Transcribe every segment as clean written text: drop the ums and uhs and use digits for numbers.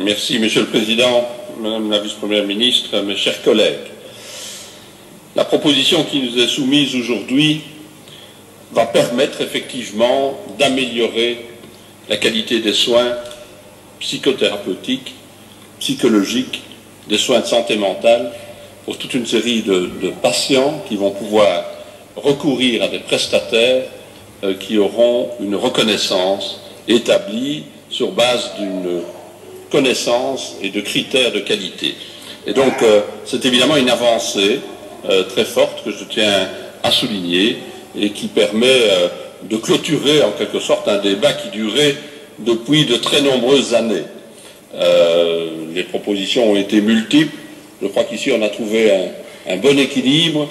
Merci, Monsieur le Président, Madame la Vice-Première ministre, mes chers collègues. La proposition qui nous est soumise aujourd'hui va permettre effectivement d'améliorer la qualité des soins psychothérapeutiques, psychologiques, des soins de santé mentale pour toute une série de patients qui vont pouvoir recourir à des prestataires qui auront une reconnaissance établie sur base d'une connaissance et de critères de qualité. Et donc, c'est évidemment une avancée très forte que je tiens à souligner et qui permet de clôturer en quelque sorte un débat qui durait depuis de très nombreuses années. Les propositions ont été multiples. Je crois qu'ici on a trouvé un bon équilibre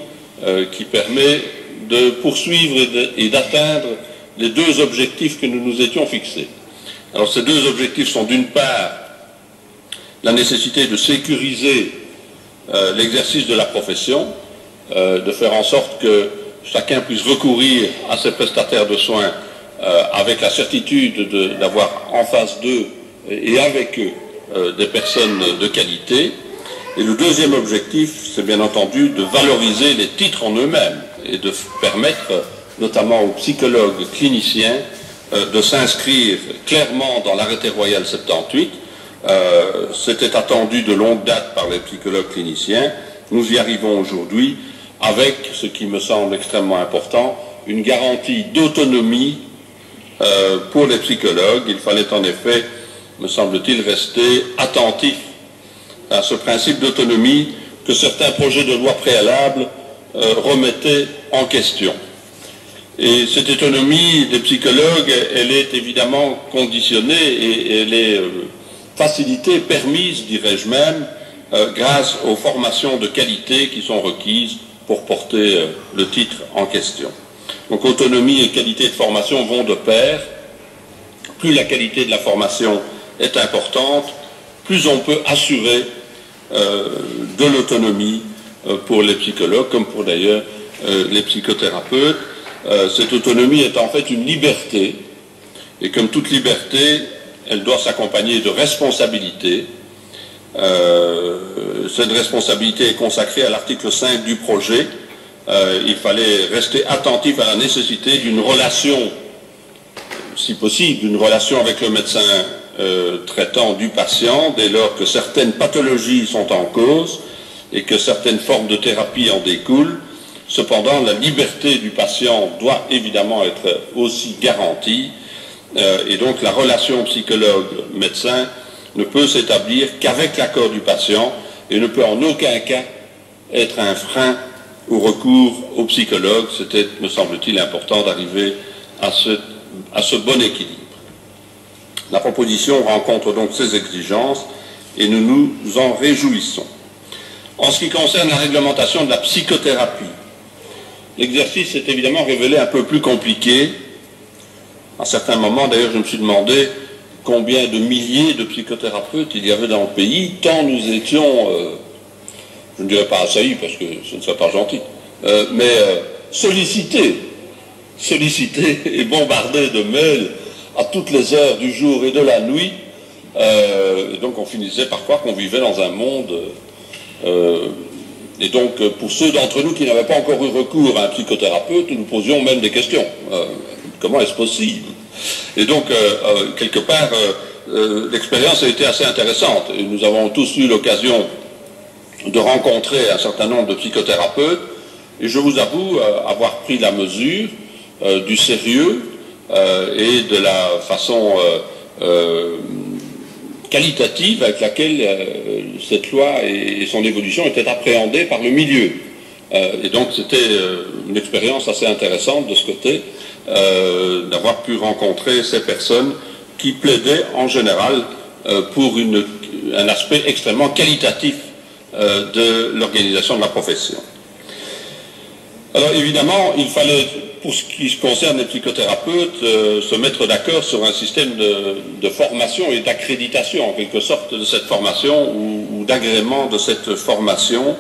qui permet de poursuivre et d'atteindre les deux objectifs que nous nous étions fixés. Alors ces deux objectifs sont d'une part la nécessité de sécuriser l'exercice de la profession, de faire en sorte que chacun puisse recourir à ses prestataires de soins avec la certitude d'avoir en face d'eux et avec eux des personnes de qualité. Et le deuxième objectif, c'est bien entendu de valoriser les titres en eux-mêmes et de permettre notamment aux psychologues cliniciens de s'inscrire clairement dans l'arrêté royal 78. C'était attendu de longue date par les psychologues cliniciens. Nous y arrivons aujourd'hui avec, ce qui me semble extrêmement important, une garantie d'autonomie pour les psychologues. Il fallait en effet, me semble-t-il, rester attentif à ce principe d'autonomie que certains projets de loi préalables remettaient en question. Et cette autonomie des psychologues, elle est évidemment conditionnée et elle est facilitée, permise, dirais-je même, grâce aux formations de qualité qui sont requises pour porter le titre en question. Donc autonomie et qualité de formation vont de pair. Plus la qualité de la formation est importante, plus on peut assurer de l'autonomie pour les psychologues, comme pour d'ailleurs les psychothérapeutes. Cette autonomie est en fait une liberté, et comme toute liberté, elle doit s'accompagner de responsabilité. Cette responsabilité est consacrée à l'article 5 du projet. Il fallait rester attentif à la nécessité d'une relation, si possible, d'une relation avec le médecin traitant du patient, dès lors que certaines pathologies sont en cause et que certaines formes de thérapie en découlent. Cependant, la liberté du patient doit évidemment être aussi garantie, et donc la relation psychologue-médecin ne peut s'établir qu'avec l'accord du patient et ne peut en aucun cas être un frein au recours au psychologue. C'était, me semble-t-il, important d'arriver à ce bon équilibre. La proposition rencontre donc ces exigences et nous nous en réjouissons. En ce qui concerne la réglementation de la psychothérapie, l'exercice s'est évidemment révélé un peu plus compliqué. À certains moments, d'ailleurs, je me suis demandé combien de milliers de psychothérapeutes il y avait dans le pays, tant nous étions, je ne dirais pas assaillis parce que ce ne serait pas gentil, mais sollicités et bombardés de mails à toutes les heures du jour et de la nuit. Et donc on finissait par croire qu'on vivait dans un monde... et donc, pour ceux d'entre nous qui n'avaient pas encore eu recours à un psychothérapeute, nous posions même des questions. Comment est-ce possible? Et donc, quelque part, l'expérience a été assez intéressante. Et nous avons tous eu l'occasion de rencontrer un certain nombre de psychothérapeutes. Et je vous avoue avoir pris la mesure du sérieux et de la façon qualitative avec laquelle cette loi et son évolution étaient appréhendées par le milieu. Et donc c'était une expérience assez intéressante de ce côté, d'avoir pu rencontrer ces personnes qui plaidaient en général pour un aspect extrêmement qualitatif de l'organisation de la profession. Alors évidemment, il fallait, pour ce qui concerne les psychothérapeutes, se mettre d'accord sur un système de formation et d'accréditation, en quelque sorte, de cette formation ou d'agrément de cette formation,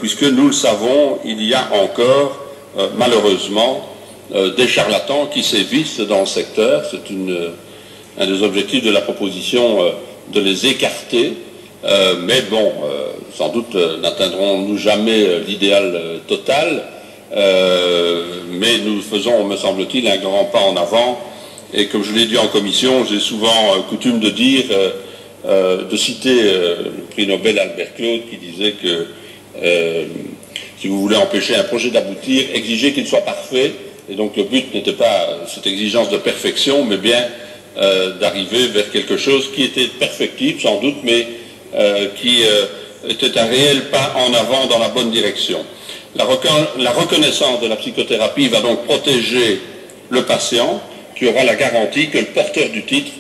puisque nous le savons, il y a encore, malheureusement, des charlatans qui sévissent dans le secteur. C'est un des objectifs de la proposition de les écarter, mais bon, sans doute n'atteindrons-nous jamais l'idéal total, mais nous faisons, me semble-t-il, un grand pas en avant, et comme je l'ai dit en commission, j'ai souvent coutume de dire, de citer le prix Nobel Albert Claude qui disait que si vous voulez empêcher un projet d'aboutir, exigez qu'il soit parfait, et donc le but n'était pas cette exigence de perfection, mais bien d'arriver vers quelque chose qui était perfectible sans doute, mais qui était un réel pas en avant dans la bonne direction. La reconnaissance de la psychothérapie va donc protéger le patient, qui aura la garantie que le porteur du titre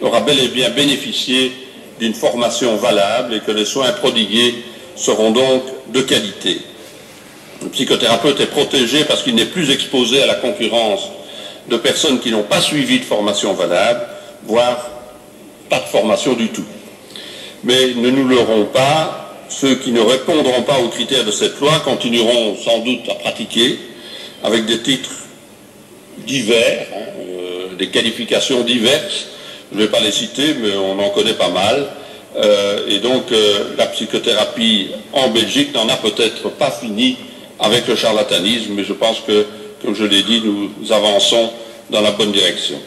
aura bel et bien bénéficié d'une formation valable et que les soins prodigués seront donc de qualité. Le psychothérapeute est protégé parce qu'il n'est plus exposé à la concurrence de personnes qui n'ont pas suivi de formation valable, voire pas de formation du tout. Mais ne nous leurrons pas, ceux qui ne répondront pas aux critères de cette loi continueront sans doute à pratiquer avec des titres divers, des qualifications diverses. Je ne vais pas les citer, mais on en connaît pas mal. Et donc la psychothérapie en Belgique n'en a peut-être pas fini avec le charlatanisme, mais je pense que, comme je l'ai dit, nous avançons dans la bonne direction.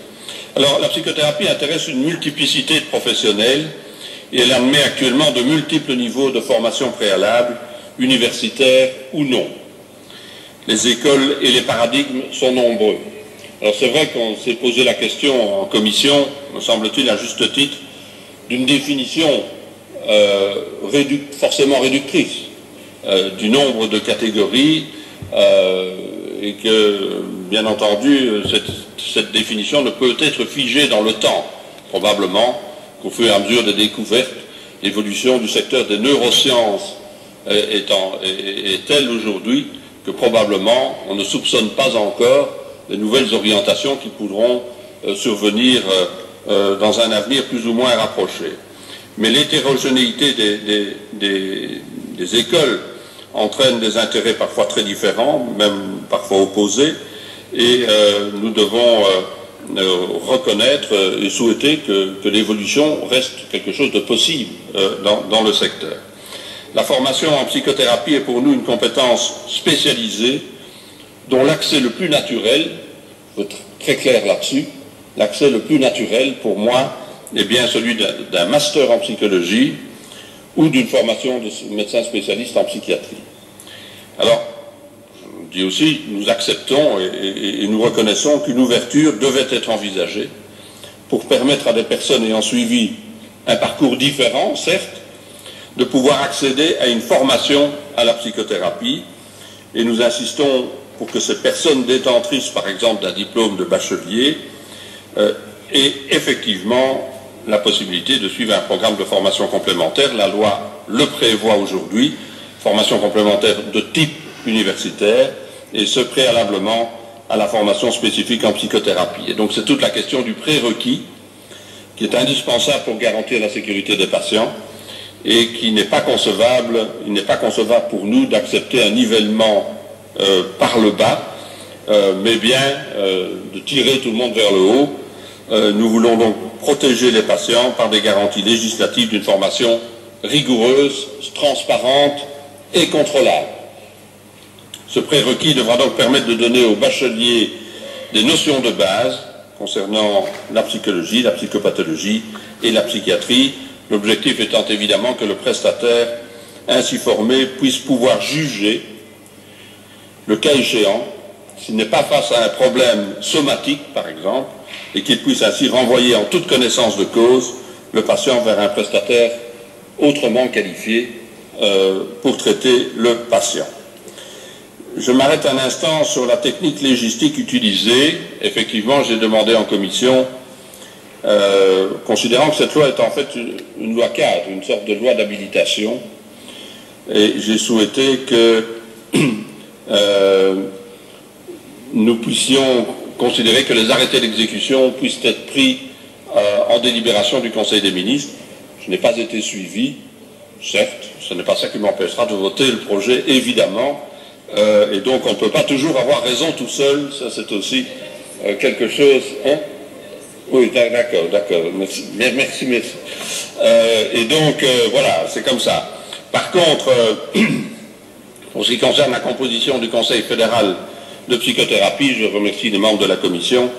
Alors, la psychothérapie intéresse une multiplicité de professionnels et elle admet actuellement de multiples niveaux de formation préalable, universitaires ou non. Les écoles et les paradigmes sont nombreux. Alors, c'est vrai qu'on s'est posé la question en commission, me semble-t-il à juste titre, d'une définition forcément réductrice du nombre de catégories et que, bien entendu, cette définition ne peut être figée dans le temps. Probablement qu'au fur et à mesure des découvertes, l'évolution du secteur des neurosciences est telle aujourd'hui que probablement on ne soupçonne pas encore les nouvelles orientations qui pourront survenir dans un avenir plus ou moins rapproché. Mais l'hétérogénéité des écoles entraîne des intérêts parfois très différents, même parfois opposés, et nous devons reconnaître et souhaiter que l'évolution reste quelque chose de possible dans le secteur. La formation en psychothérapie est pour nous une compétence spécialisée dont l'accès le plus naturel, il faut être très clair là-dessus, l'accès le plus naturel pour moi est bien celui d'un master en psychologie ou d'une formation de médecin spécialiste en psychiatrie. Alors, je dis aussi, nous acceptons et nous reconnaissons qu'une ouverture devait être envisagée pour permettre à des personnes ayant suivi un parcours différent, certes, de pouvoir accéder à une formation à la psychothérapie, et nous insistons pour que ces personnes détentrices, par exemple, d'un diplôme de bachelier, aient effectivement la possibilité de suivre un programme de formation complémentaire. La loi le prévoit aujourd'hui, formation complémentaire de type universitaire, et ce préalablement à la formation spécifique en psychothérapie. Et donc c'est toute la question du prérequis qui est indispensable pour garantir la sécurité des patients et qui n'est pas concevable, il n'est pas concevable pour nous d'accepter un nivellement par le bas, mais bien de tirer tout le monde vers le haut. Nous voulons donc protéger les patients par des garanties législatives d'une formation rigoureuse, transparente et contrôlable. Ce prérequis devra donc permettre de donner aux bacheliers des notions de base concernant la psychologie, la psychopathologie et la psychiatrie, l'objectif étant évidemment que le prestataire ainsi formé puisse pouvoir juger, le cas échéant, s'il n'est pas face à un problème somatique par exemple, et qu'il puisse ainsi renvoyer en toute connaissance de cause le patient vers un prestataire autrement qualifié pour traiter le patient. Je m'arrête un instant sur la technique légistique utilisée. Effectivement, j'ai demandé en commission, considérant que cette loi est en fait une loi cadre, une sorte de loi d'habilitation, et j'ai souhaité que nous puissions considérer que les arrêtés d'exécution puissent être pris en délibération du Conseil des ministres. Je n'ai pas été suivi, certes, ce n'est pas ça qui m'empêchera de voter le projet, évidemment, et donc on ne peut pas toujours avoir raison tout seul, ça c'est aussi quelque chose... Hein? Oui, d'accord, d'accord. Merci, merci, merci. Et donc, voilà, c'est comme ça. Par contre, pour ce qui concerne la composition du Conseil fédéral de psychothérapie, je remercie les membres de la Commission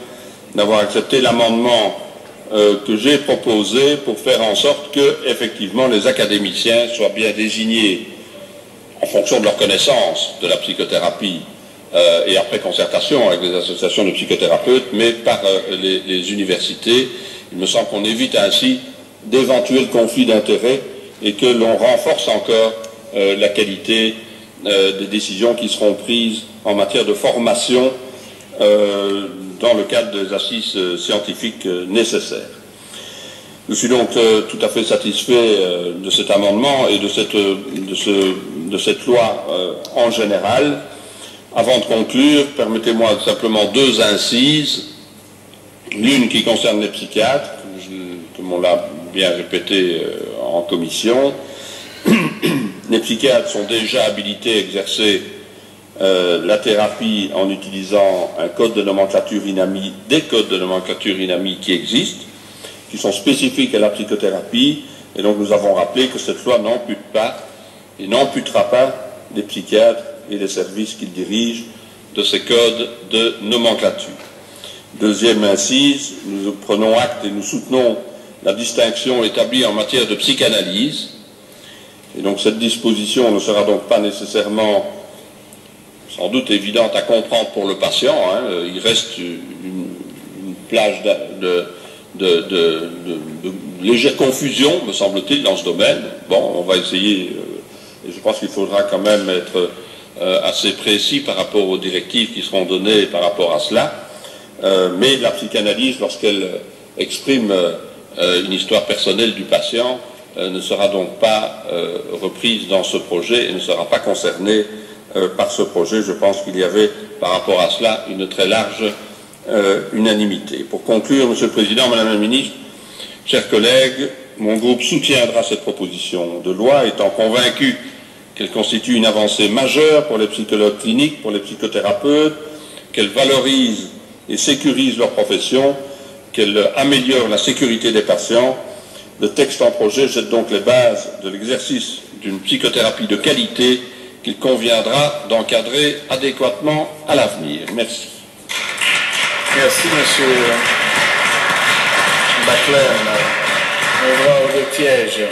d'avoir accepté l'amendement que j'ai proposé pour faire en sorte que, effectivement, les académiciens soient bien désignés en fonction de leur connaissance de la psychothérapie et après concertation avec les associations de psychothérapeutes, mais par les universités. Il me semble qu'on évite ainsi d'éventuels conflits d'intérêts et que l'on renforce encore la qualité des décisions qui seront prises en matière de formation dans le cadre des assises scientifiques nécessaires. Je suis donc tout à fait satisfait de cet amendement et de cette loi en général. Avant de conclure, permettez-moi simplement deux incises. L'une qui concerne les psychiatres, comme on l'a bien répété en commission. Les psychiatres sont déjà habilités à exercer la thérapie en utilisant un code de nomenclature INAMI, des codes de nomenclature INAMI qui existent, qui sont spécifiques à la psychothérapie, et donc nous avons rappelé que cette loi n'ampute pas et n'amputera pas les psychiatres et les services qu'ils dirigent de ces codes de nomenclature. Deuxième incise, nous prenons acte et nous soutenons la distinction établie en matière de psychanalyse, et donc cette disposition ne sera donc pas nécessairement sans doute évidente à comprendre pour le patient, hein. Il reste une plage de légère confusion, me semble-t-il, dans ce domaine. Bon, on va essayer, et je pense qu'il faudra quand même être assez précis par rapport aux directives qui seront données par rapport à cela. Mais la psychanalyse, lorsqu'elle exprime une histoire personnelle du patient, ne sera donc pas reprise dans ce projet et ne sera pas concernée par ce projet. Je pense qu'il y avait par rapport à cela une très large unanimité. Pour conclure, Monsieur le Président, Madame la Ministre, chers collègues, mon groupe soutiendra cette proposition de loi, étant convaincu qu'elle constitue une avancée majeure pour les psychologues cliniques, pour les psychothérapeutes, qu'elle valorise et sécurise leur profession, qu'elle améliore la sécurité des patients. Le texte en projet jette donc les bases de l'exercice d'une psychothérapie de qualité qu'il conviendra d'encadrer adéquatement à l'avenir. Merci. Merci, Monsieur Baclair. On va au piège.